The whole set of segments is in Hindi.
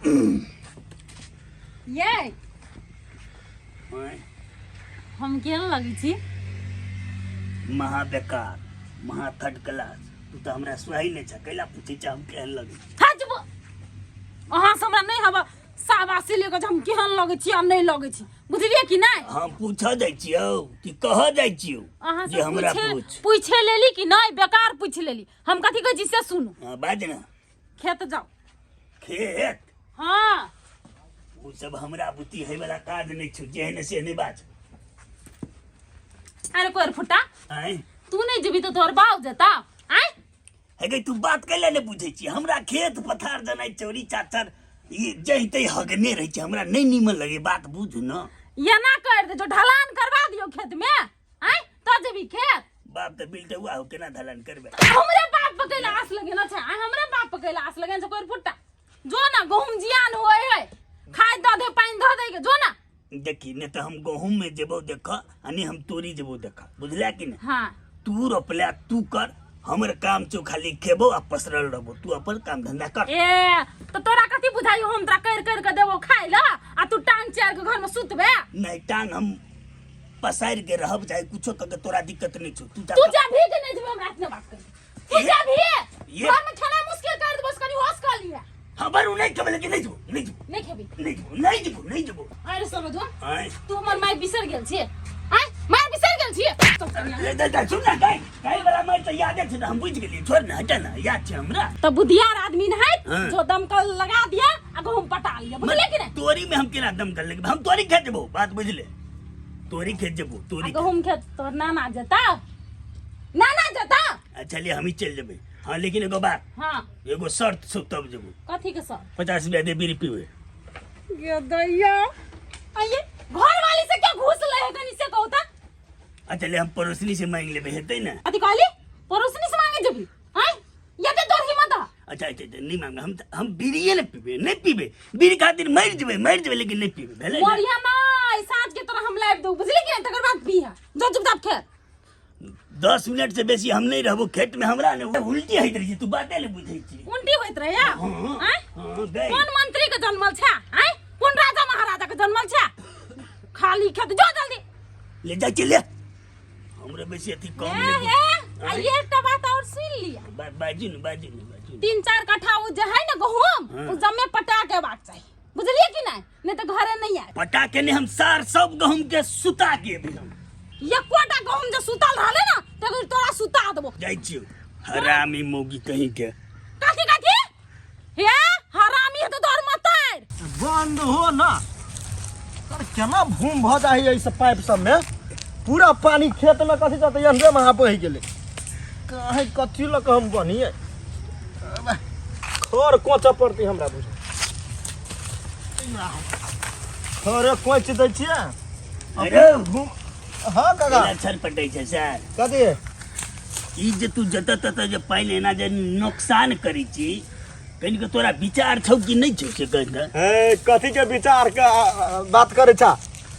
ये हम केहन लगी छी? महा बेकार, महा थर्ड क्लास। तू तो हमरा सुहाई नहीं छ, कैला पूछे छ हम केहन लगी? हजबो अहाँ से हमरा नहीं हवा शाबाशी लेके हम केहन लगे छी आ नहीं लगे छी, बुझलिए कि नहीं? हम पूछा जाय छियो कि कह जाय छियो अहाँ जे से हमरा पूछे पूछे लेली कि नहीं? बेकार पूछ लेली। हम कथी कहै छी से सुनु। हां बाज ना। खेत जाओ। खेत? हाँ वो सब हमरा बुद्धि है वाला काज नहीं छु, जेहन से नहीं बाज। अरे कोर फुटा आय तू नहीं जेबी तो तोर बाऊ जता। आय है गई तू बात कैला नहीं बुझे छी। हमरा खेत पथार जनाई चोरी चाचर ये जहिते हगने रही छ, हमरा नहीं नीमन लगे। बात बुझ न। ये ना कर दे जो ढलान करवा दियो खेत में। आय तो जेबी खेत। बाप तो बिल्टे हुआ हो केना ढलान करबे? हमरे बाप पकैला आस लगे ना छ। आय हमरे बाप पकैला आस लगे छ कोर फुटा। जो ना गहुम जियान होय है, खाय द दे पानी ध दे के जो ना। देखी ने तो हम गहूम में जेबो देखा अनि हम तोरी जेबो देखा, बुझला कि नहीं? हाँ तू रोपला तू कर, हमर काम छो खाली खेबो आ पसरल रहबो। तू अपन काम धंधा कर। ए तो तोरा कथी बुझाइयो हम तोरा कर के देबो खाय ला आ तू टांग चार के घर में सुतबे? नहीं टांग हम पसार के रहब चाहे कुछो क के तोरा दिक्कत नहीं छो। तू जा भी के नहीं जेबो हम रात में बात कर। तू जा भी ये घर में खाना मुश्किल कर दे बस कनी होश कर लिया। हमारू नहीं कबले के नहीं जेबो नहीं जेबो नहीं खेबी नहीं जेबो। अरे समझो आय तू हमर माय बिसर गेल छी। आय माय बिसर गेल छी तो सुन ना काई वाला मैं तो याद है हम बुझ गेली। छोड़ ना हटा ना, याद छे हमरा। तो बुधियार आदमी न है हाँ। जो दमकल लगा दिया आ गहुम पटा लिया, बुझले कि नहीं? तोरी में हम केना दम कर लेगे? हम तोरी खेत जेबो, बात बुझले? तोरी खेत जेबो, तोरी गहुम खेत तो नाना जता नाना जता। चलिए हम ही चल जेबे। हाँ लेकिन एगो बात, हाँ एगो शर्त सो तब जेबो। कथी के सर? 50 रुपया दे बीड़ी पीवे। ये दैया आइए घर वाली से क्या घूस ले है कनी से कहता? अच्छा ले हम पड़ोसनी से मांग लेबे, हेतै ना? अति कहली पड़ोसनी से मांगे जबी। हां ये के तोर हिम्मत है? अच्छा नहीं मांग, हम बीड़िए नहीं पीबे, नहीं पीबे। बीड़ी खातिर मर जेबे लेकिन नहीं पीबे, भेले ना? मोरिया ना सांझ के तरह हम लाइव दो, बुझली कि तकर बाद पी है जो चुपचाप खेत। 10 मिनट से बेसी हम नहीं रहबो खेत में। हमरा ने उल्टी होइत रही, तू बाते ले बुझै छी। उल्टी होइत रहे या? हां गई। कौन मंत्री के जन्मल छा? हैं कौन राजा महाराजा के जन्मल छा? खाली खेत जो जल्दी ले जा के ले। हमरे बेसी अथी कम ए ये एक बात और सुन लिया। बाजी न 3-4 कट्ठा वो जो है ना गहूम उस जमे पटा के बात चाहिए, बुझलिए कि नहीं तो घरे नहीं आए। पटा के ने हम सार सब गहूम के सुता के भी हम ये कोटा गहूम जो सुतल रहले ना तो तोरा सुता देबो। जाई छियो हरामी मोगी कहीं के। कथी हे हरामी है तो तोर मतार बंद हो ना। अरे केना भूम भ जाई ऐसे पाइप सब में? पूरा पानी खेत में कथी जाते अंदर में बह गेले। काहे कथी लक हम बनिए? खर कोचा पड़ती हमरा बुझ। खरे कोच दै छियै। अरे हां काका छल पटै छै सर। कथी ई जे तू जत तत जे पाइन एना जे नुकसान करी छी, कहीं के तोरा विचार छौ कि नहीं छौ से कह दे? ए कथी के विचार के बात करे छा?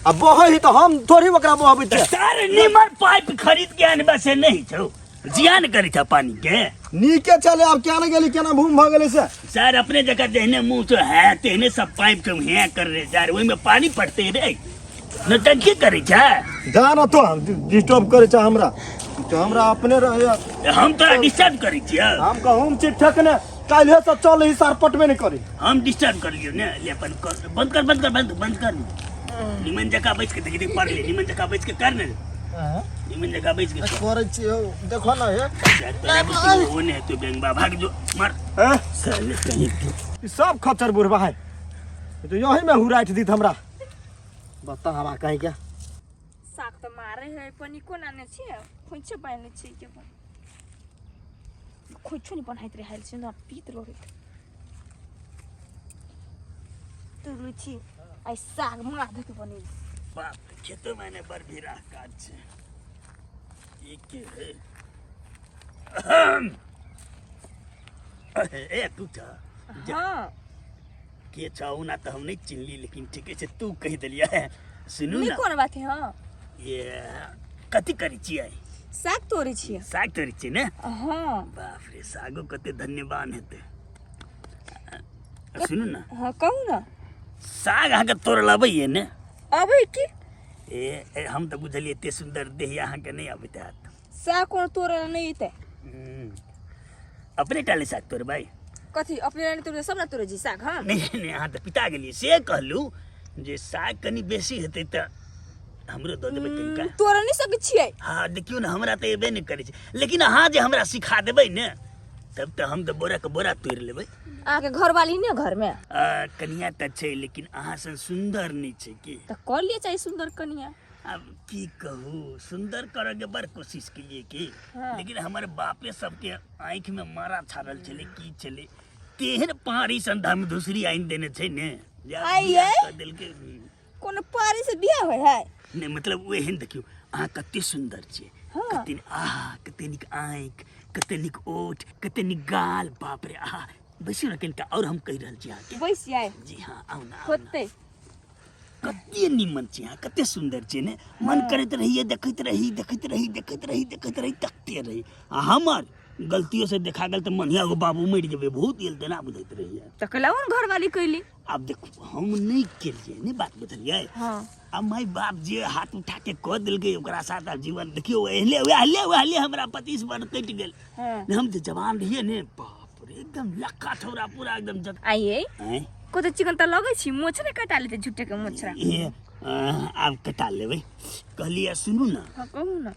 अब बहे ही तो हम थोड़ी ओकरा बहबै छै। सर नीमर पाइप खरीद के आनबे से नहीं छौ, जियान करी था पानी के। नीके चले अब क्या न गेली केना भूम भ गेले से? सर अपने जगह जहने मुंह से है तेने सब पाइप के हे कर रहे सर, ओई में पानी पड़ते रे नटंकी करी छ। जान तो डिस्टर्ब करे छ हमरा तो हमरा अपने रहे। हम तोरा डिस्टर्ब करी छियै? हम कहूं छी ठकने काल्हे से चल ही सार पटवे नहीं करी। हम डिस्टर्ब करियो ने ले अपन बंद कर। निमन जगह बैठ के देख पढ़ ले, निमन जगह बैठ के कर ने। निमन जगह बैठ के करे छी देखो ना हे सर होने तो बेंगबा भाग जो मार। साले कहीं ई सब खच्चर बुढ़वा है तो यही में हुराइट दीत हमरा। बता हवा कहीं क्या साग तो मारे है पनी कोन आने छी खोइछे पाइने छी के पण खोइछो नि बनाइत रहल छी न पीत रोहित तो रुचि आई साग मार दे बनी। बाप खेत मैंने बर भी रहा काज छे ई के है ए तू था हां के चाहू ना तो हम नहीं चिनली, लेकिन ठीक है तू कह दिलिया है। सुनू नहीं ना कोन बात है। हां ये कथी करी छियै? साग तोरी छी। साग तोरी छी ने? हां बाप रे सागो कते धन्यवान हेते। सुनू ना हाँ कहू ना साग अहाँके तोड़ लबै ने अबै की हम तो बुझलिए एते सुंदर देह अहाँके नहीं अबैत हैत साग कोनो तोड़े नहीं अइतै अपने टाले साग तोड़ भाई कथी अपने रानी तोड़े सब ना तोड़े जी साग हाँ नहीं अहाँ तऽ पिता गेलिए से कहलू जे साग कनी बेसी हेतै तऽ हमरो दऽ देबै तनिका तोड़े नहीं सकै छियै हाँ देखियो ना हमरा तऽ एबे नहीं करै छै लेकिन अहाँ जे हमरा सिखा देबै ने तब तऽ हम तऽ बोरा के बोरा तोड़ लेबै आके घर वाली ने घर में कनिया तऽ छै लेकिन अहाँ सन सुंदर नहीं छै की तो कर लिए चाहिए सुंदर कनिया अब की कहूँ सुंदर करे के बड़ कोशिश किए की हाँ। लेकिन हमारे बापे सबके आँख में मारा छाड़ल छले की छले तेहन पहाड़ी संधा में दूसरी आइन देने छै ने जे आब आइ बियाह ये? कऽ देलकै कोनो पारी से बियाह होय है नहीं मतलब ओहन देखियो अहाँ कते सुंदर छियै हाँ। कते आहा कते निक आँख कते निक ओठ कते निक गाल बाप रे आहा बैसियो न कनिका और हम कहि रहल छी अहाँके बैस आए जी हाँ आउ ना होते कते निमन छी अहाँ कते सुंदर छी ने मन करैत रहिए देखैत रही देखैत रही देखैत रही देखैत रही तकते रही आ हमर गलतियों से देखा गेल तऽ मनिया गो बाबू मरि जेबै बहुत गेल तेना बुझैत रहिए तो कलावन घर वाली कैली आब देखू हम नहीं केलिए ने बात बुझलिए हाँ अब माय बाप जे हाथ उठा के कह देलकै ओकरा साथ आब जीवन देखियो एहले हमरा 25 वर्ष कटि गेल हाँ हम जे जवान रहिए ने बाप रे एकदम लक्का छौरा पूरा एकदम जत आइए हैं को तो चिकन तो लगे छी मोछरे कटा लेते झुट्टे के मोछरा ए आब कटा लेबै कहलिए सुनू ना हाँ कहू ना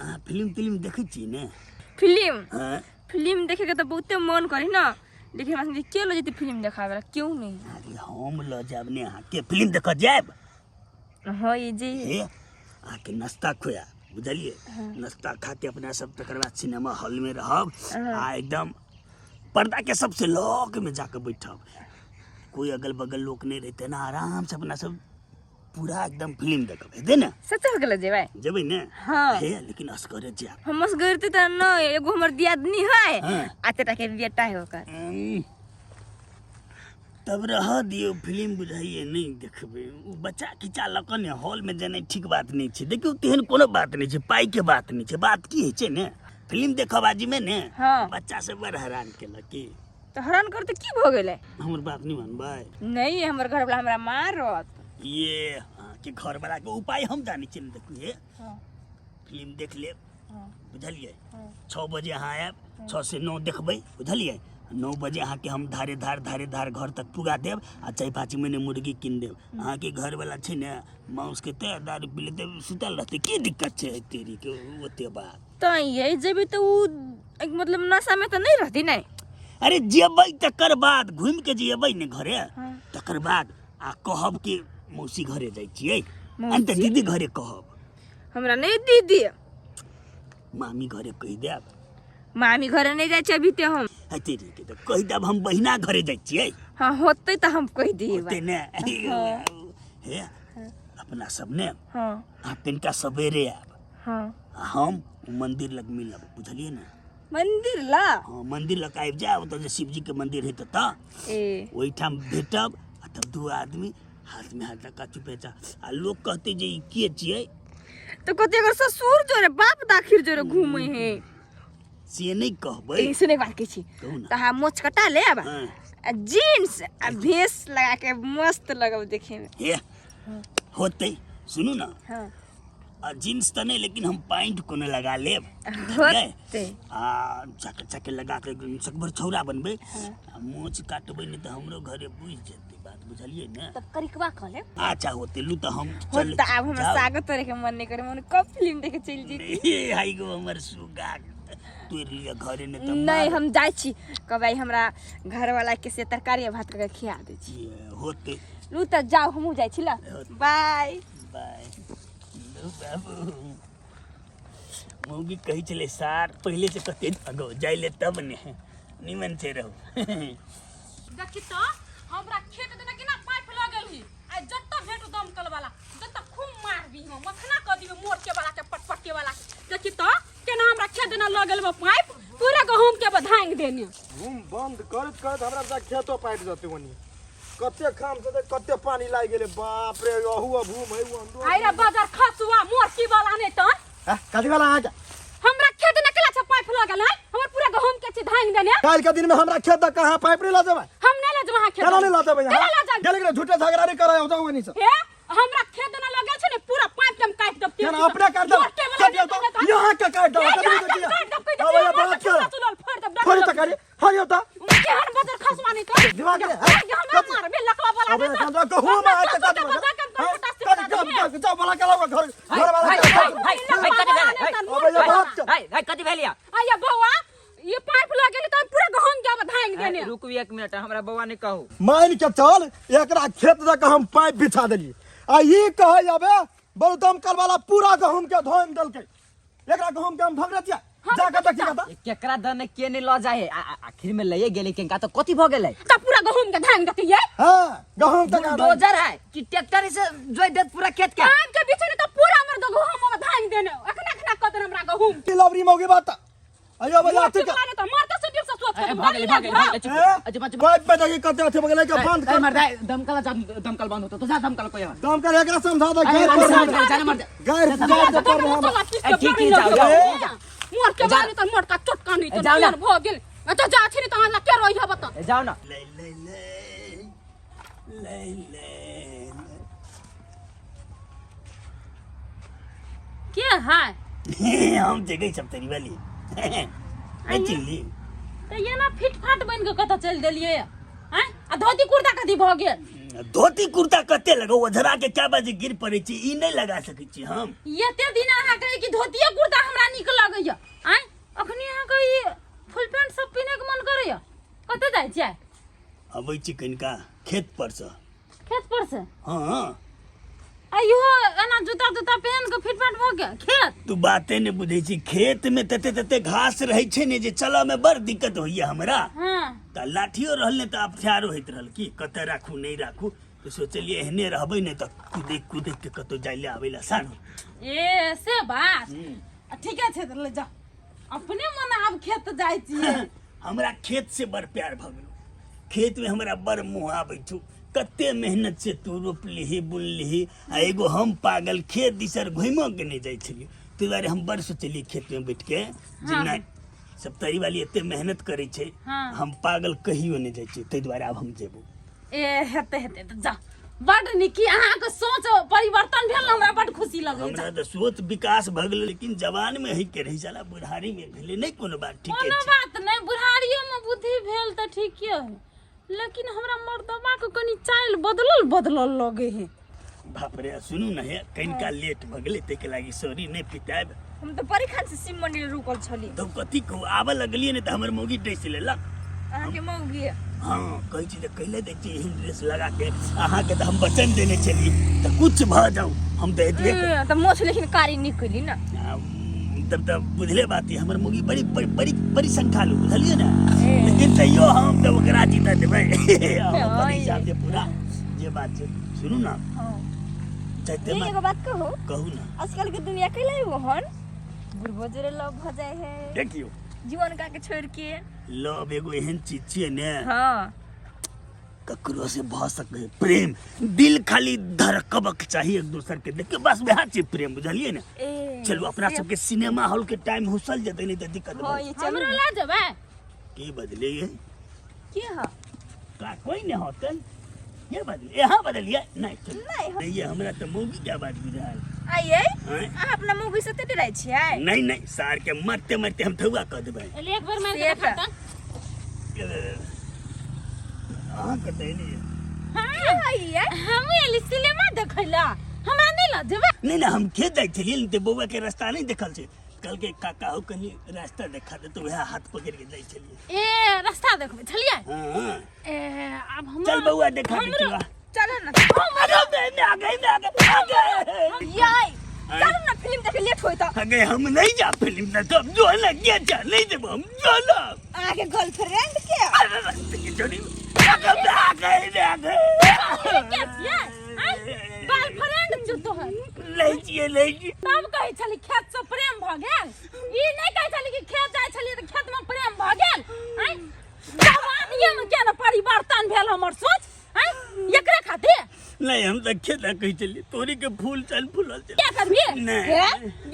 अहाँ फिल्म देखै छी ने फिल्म हाँ फिल्म देखे के तो बहुते मन करी ना लेकिन हमरा के लो जती फिल्म देखावे ला क्यों नहीं अरे हम ल जाब ने अहाँके फिल्म देखऽ जायब हाँ ये जी हे अहाँके नाश्ता खुआ बुझलिए नाश्ता खा के अपना सब तकर बाद सिनेमा हॉल में रहब आ एकदम पर्दा के सबसे लॉक में जाकर बैठब कोई अगल बगल लोग नहीं रहते ना आराम से अपना सब पूरा एकदम फिल्म देखब हेतै ने सच हो गेल जेबै जेबै ने हाँ हे लेकिन असगरे जायब हमस गरते त न एगो हमर दियादनी है हाँ। आते के बेटा है ओकर तब रह दियो फिल्म बुझाइए नहीं देखबै उ बच्चा खिचा लक ने हॉल में जेनाइ ठीक बात नहीं छै देखियो तेहन कोनो बात नहीं छै पाई के बात नहीं छै बात की होइ छै ने फिल्म देखबाजी में ने हाँ बच्चा सब बड़ हैरान केलक की तो हैरान करते की भ गेलै हमर बात नहीं मानबै नहीं हमर घर वाला हमरा मारत ये के घर वाला के उपाय हम जानी छियै देखिए हाँ फिल्म देख लेब हाँ बुझलिए हाँ 6 बजे अहाँ आयब 6 से 9 देखबै बुझलिए 9 बजे अहाँके हम धारे धार घर तक पुगा देब आ 4-5 महीने मुर्गी कीन देब अहाँके घर वाला छै ने माउस के ते दारू पी लेते सुतल रहते की दिक्कत छै तेरी के ओते बात तो यही जेबी तो उ मतलब नशा में तो नहीं रहती नहीं अरे जेबै तकर बाद घूम के जेबै ने घरे हाँ। तकर बाद आ कहब कि मौसी घरे जाइ छियै मौसी? अंत दीदी घरे कहब हमरा नहीं दीदी मामी घरे कहि देब मामी घर नहीं जाए अभी ते हम तेरी के तऽ कहि देब हम बहिना घरे जाइ छियै हाँ होते तो हम कह दिए ओते ने हे अपना सब ने हाँ आ तनिका सवेरे आयब हाँ आ हम मंदिर लग मिलब बुझलिए ने मंदिर ला हाँ मंदिर लग आबि जायब ओतऽ जे शिव जी के मंदिर है तऽ ए ओहिठाम भेटब आ तब 2 आदमी हाथ में हाथ लगा चुपेचा आ लोग कहते जे ई के छियै तो कते अगर ससुर जोरे बाप दाखिर जोरे घूमे है से नहीं कहबै सुने बात के छी कहू ना तो हम मोछ कटा ले अब हाँ जीन्स आ भेस लगा के मस्त लगब देखे में हे होते सुनू ना हाँ आ जीन्स तो नहीं लेकिन हम पैंट कोनो लगा लेब होते आ जाके लगा के सकभर छौरा बनबै आ मोछ काटबै नहीं तो हमरो घरे बुझ जेतै बात बुझलिए ने तब करिकवा खा ले अच्छा होते लू तो हम चल होता अब हमरा साग तोरे के मन नहीं करे मन कब फिल्म देखे चल जी हाई गो हमर सुगा तोर लिए घरे ने तो नहीं हम जाय छी कबै हमरा घर वाला के से तरकारी भात करके खिया दे छी होते लू त जाओ हमहू जाय छी ला बाय बाय बाबू मौगी कही चले सार पहले से कते अगो जाइले तब ने निमन से रहू देखी तो हमरा खेत देना कि ना पाइप लगल ही आ जत्ता भेट दमकल वाला जत्ता खूब मारबी हम मखना क दिबे मोर के वाला के पटपट के वाला देखी तो केना हमरा खेत देना लगल बा पाइप पूरा गहूम के बधांग देने घूम बंद करत करत हमरा जा खेतो पाइप जते वनी कते खाम से कते पानी लाग गेले बाप रे अहू अभूम है वो अंदर आइरा बाजार खसुआ मोर की वाला ने तन काजी वाला आ जा हमरा खेत देना केला छ पाइप लगल है हमर पूरा गहूम के छी धांग देने काल के दिन में हमरा खेत कहां पाइप रे ला देबै हम नहीं ले जब वहां खेत केना नहीं लाते भैया केना ला जा गेले के झूठे झगड़ा नहीं कराय हो जाओ नहीं से ए हमरा खेत न लगे छै ने पूरा पाइप हम काट दब केना अपने काट दो काटियो तो यहां के काट दो कभी तो किया अब भैया बात कर फोड़ तो करे हरियो तो केहन बदर खसमानी तो दिमाग रे हमरा मारबे लकवा वाला अबे संदा कहू में आज काट दो जाओ वाला के लाओ घर वाला अबे बात भाई कथी भेलिया आया बौआ ये पाइप लगे ले तो पूरा गहूम के धांग देने रुकू 1 मिनट हमरा बौआ ने कहू मान के चल एकरा खेत तक हम पाइप बिछा देली आ ई कहे जाबे बड़ दमकल वाला पूरा गहूम के धोम देलकै एकरा गहूम के हम भगरतिया जाके देखिए त केकरा दने के ने ल जाए आखिर में लइए गेले केनका तो कथी भ गेलै त पूरा गहूम के धांग देती है हां गहूम तक बुलडोजर है कि ट्रैक्टर से जोइ देत पूरा खेत के धान के बीच में तो पूरा हमर गहूम में धांग देने अखना कदर हमरा गहूम की लवरी मौगी बात अयो भैया ठीक मारे तो मारता से दिल से सोच के भागले कोई पे देखी कते अथे बगले के बंद कर मार दे दमकल बंद होता तो जा दमकल कोई दमकल एकरा समझा दे गैर जाने मार दे गैर जात कर हम ठीक है जाओ मोर के मारे तो मोर का चटका नहीं तो यार भ गेल तो जा छी तो हमरा के रोई हबत जाओ ना ले के है हम जगह सब तेरी वाली आई चिल्ली तो ये ना फिट फाट बन के कत चल देलिए हैं आ धोती कुर्ता कथी भ गेल धोती कुर्ता कते लगो ओझरा के क्या बाजे गिर पड़े छी ई नहीं लगा सकै छी हम एते दिन अहाँ कहे कि धोतिए कुर्ता हमरा नीक लगैया हैं अखनी अहाँ कहि फुल पैंट सब पिने के मन करैया कते जाय छै अबै छी कनिका खेत पर से खेत पर से हां आइयो एना जूता पहन के फिट फाट भ गेल खेत तू बाते ने बुझै छी खेत में तते घास रहै छै ने जे चलऽ में बड़ दिक्कत होइया हमरा हां त लाठियो रहल ने त अफियारो होइत रहल की कते राखू नहीं राखू तो सोचलिए एहने रहबै ने त कूदे के कतो जाइले आबैला सानो ए से बात ठीके छै ले जा अपने मन आब खेत जाय छी हमरा खेत से बड़ प्यार भ गेल खेत में हमरा बड़ मोह आबै छु कते मेहनत से तू रोपलिही बुनलिही आ एगो हम पागल खेत दिसर घुमो के नहीं जाय छलिए तै दुआरे हम बड़ सोचलिए खेत में बैठ के जे नहीं सब तरी वाली एते मेहनत करै छै हम पागल कहियो नहीं जाय छी तै दुआरे अब हम जेबो ए हेते त जा बड निकी अहाँ के सोच परिवर्तन भेल हमरा बड खुशी लगै हमरा त सोच विकास भ गेल लेकिन जवान में ही के रही जाला बुढ़ारी में भेले नहीं कोनो बात ठीक कोनो छै बात नहीं बुढ़ारियो में बुद्धि भेल त ठीके है लेकिन हमरा मर्दमा के कनी चाल बदलल लगे है बाप रे सुनू न हे कनिका लेट भ गेलै तै के लागि सॉरी नहीं पिताब हम तो परीक्षा से सिम मंडी रुकल छली तो कथी को आबे लगलिए ने त हमर मौगी ड्रेस लेलक अहाँ के मौगी हां कहै छी जे कैले दै छी एहन ड्रेस लगा के अहाँ के त हम वचन देने छली त कुछ भ जाऊ हम दे देबे त मोछ लेकिन कारी निकली ना तब बुझले बात है हमर मौगी बड़ी संख्यालु बुझलिए ना लेकिन तैयो हम त ओकरा जीता देबै अपन हिसाब से पूरा जे बात छै सुनू ना चाहते ये एगो बात कहू ना आजकल के दुनिया कैला एगो हन बुढ़बो जरे लव भ जाए है देखियो जीवन का के छोड़ के लव एगो एहन चीज छियै ने हां ककरो से भ सके प्रेम दिल खाली धड़कबक चाहिए एक दूसर के देख के बस वह छै प्रेम बुझलिए ना चलो अपना सबके सिनेमा हॉल के टाइम हुसल जते नहीं त दिक्कत हां ये चलो हमरा ला देबे के बदले ये के ह का कोई नहीं होतन ये बदले यहाँ बदलिए नहीं नहीं ये हमरा तो मौगी क्या बात बुझाल आइए आ अपना मौगी से ते डराय छियै नहीं सार के मरते मरते हम थुआ क देबै एक बार मार के खाता हां कतैली हां आइए हम एली सिनेमा देखैला हमरा नहीं ला देबे नहीं ना हम खेत जाय छलिए न ते बौआ के रास्ता नहीं देखल छै कल के काका हो कनी रास्ता देखा दे तो वह हाथ पकड़ के जाय छलिए ए रास्ता देखबे छलिए हां ए अब हम चल बौआ देखा दे चलो ना अरे आ गई याई चलो ना फिल्म देखे लेट होई त अगे हम नहीं जा फिल्म ना तो जो ना के जा नहीं देबो हम जो ना आगे गर्लफ्रेंड के अरे रास्ते के छोड़ी आ गई गर्लफ्रेंड जुतो है ले जी तब कहै छली खेत से प्रेम भ गेल ई नहीं कहै छली कि खेत जाय छली त खेत में प्रेम भ गेल हैं जवानिये में केना परिवर्तन भेल हमर सोच हैं एकरे खातिर नहीं हम तो खेत कहि चली तोरी के फूल चल फूलल चल क्या करबी नहीं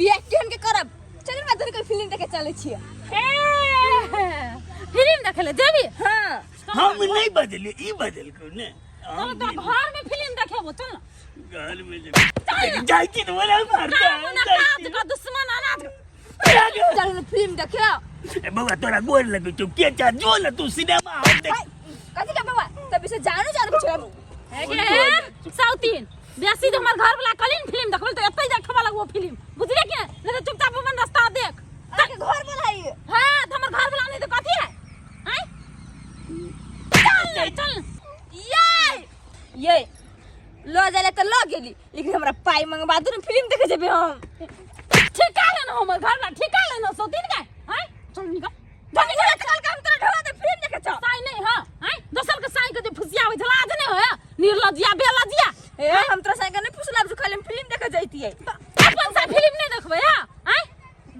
बियाह केहन के करब चल ना जरी कोई फिल्म देखे चले छियै ए फिल्म देखे ले जेबी हां हम नहीं बदले ई बदल को ने चल तो घर में फिल्म देखेबो चल ना घर में जाई की तो वाला मारता आज का दुश्मन अनाथ चल फिल्म देखियो ए बाबा तोरा गोर लगे तो के चा जो न तू सिनेमा हम देख कथी का बाबा तब से जानू कुछ है के साउथीन बेसी तो हमर घर वाला कलिन फिल्म देखबल तो एतै देखबा लगबो फिल्म बुझले कि नहीं तो चुपचाप अपन रास्ता देख ताके घर बनाई हां तो हमर घर वाला नहीं तो कथी है हैं चल ये लो जाले तो लो गेली लेकिन हमरा पाई मंगवा दू फिल्म देखे जेबे हम ठिका लेना हमर घर वाला ठिका लेना सौतीन के हैं चल निकल चल काम तोरा ढोवा दे फिल्म देखे छ साई नहीं हां हैं दोसर के साई के जे फुसिया होय छला आज नहीं होय निर्लजिया बेलजिया ए हम तोरा साइकिल नहीं पुछला जो खाली फिल्म देखे जाईती है अपन सा फिल्म नहीं देखबे हैं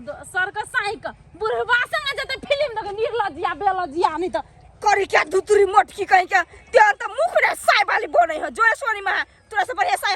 दोसर के साई के बुढ़वा संग जते फिल्म देखे निर्लजिया बेलजिया नहीं तो करी क्या दूतरी मोटकी कहीं क्या त्या त मुख रे साई वाली बनै हो जोए सोनी मा तोरा से बढ़िया साई